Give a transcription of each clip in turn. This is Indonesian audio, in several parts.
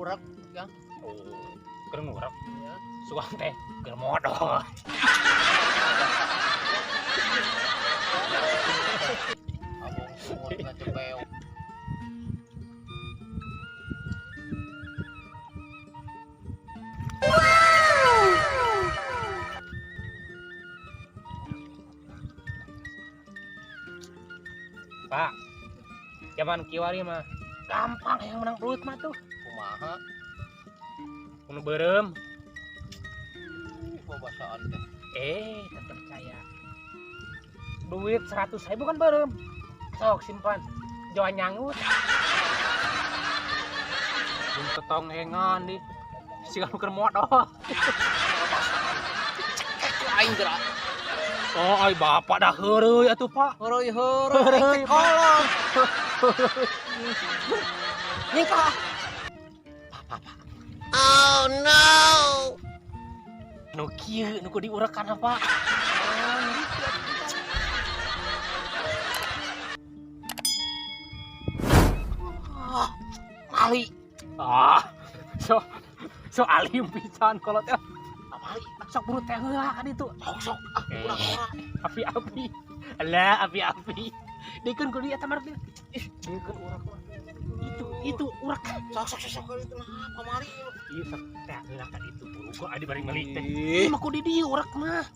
urak yang keur ngurak ya. suang teh keur modal. Abang semut ngacepeo. Pak, zaman kiwari mah gampang yang menang pelut mah tuh. Kumaha? Kudu beureum. Babasaan teh. Tetep percaya. Duit 100.000 kan beureum. Sok simpan. Joan nyangut. Mun ketongengan di siga keur modal. Aing gerak. Oh, ai bapak dah heureuy atuh, Pak. Heureuy Heureuy, kolong. Nikah. Oh no. Nu kieu nu kudu diurekan apa? Mali. So alim pisan kalau teh. Mali. Sok buru teh heula kan itu. Sok. Urak-urak. Api-api. Alah, api-api. Dikeun kudu eta mah. Dikeun urak. Itu urak. Sok itu nah pamari. Ieu sok teh heula kan itu buru kok adi bari meuli teh. Ih, Mah kudu di urak mah.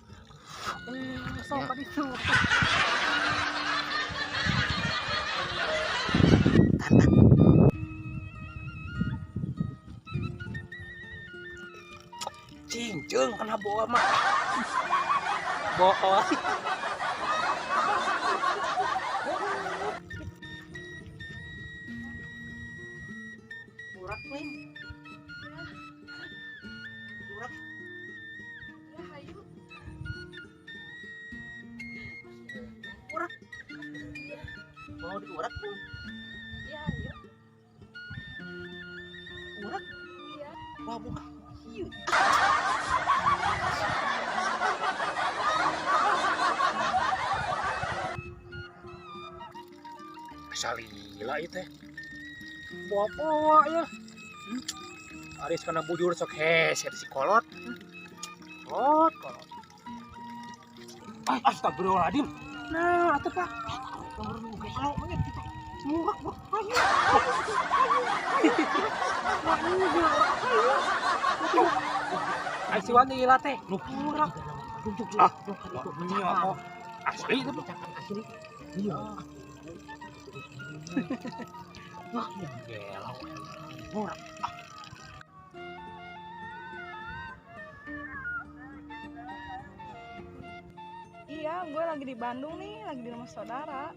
Sok ka ditu. Cincung kena bawa mah. Bohong. urak nih. Urak. Ya, hayu. Urak. Mau diurak nih. Ya, hayu. Urak. Iya. Wah, buka. Hiu. Salila itu teh. Bawa-bawa ya. Aris kana bujur sok hese si kolot. Kolot. Astagfirullahaladzim. Nah, atuh Pak. Nomor nu ge halo mah kita. Murak mah. Ai si wanita teh nu murak. Iya. Asli itu asli. Iya. Wah, gelau. Murak. Iya, gue lagi di Bandung nih, lagi di rumah saudara.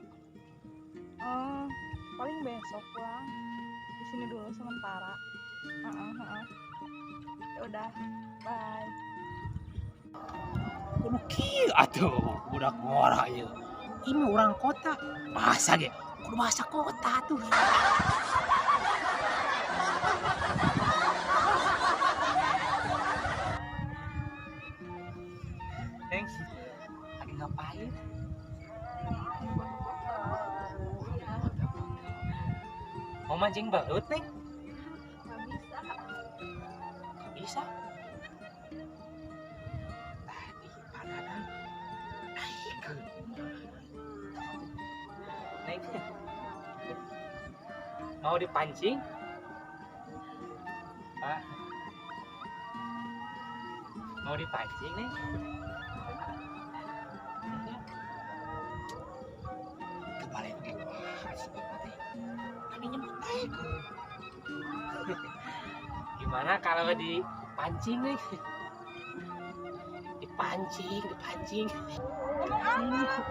Paling besok pulang. Di sini dulu sementara. Ya udah, bye. Kudu kieu atuh budak ngora ieu. Ini orang kota. Bahasa ge, kudu bahasa kota tuh. Thanks. Lagi ngapain? Mau mancing balut, Neng? Gak bisa. Bisa. Tadi padanan naik. Naik. Mau dipancing? Pak. Mau dipancing, Neng? Kebalik nih. Tadi nyebut naik. Gimana kalau dipancing nih? Dipancing. Ngomong apa?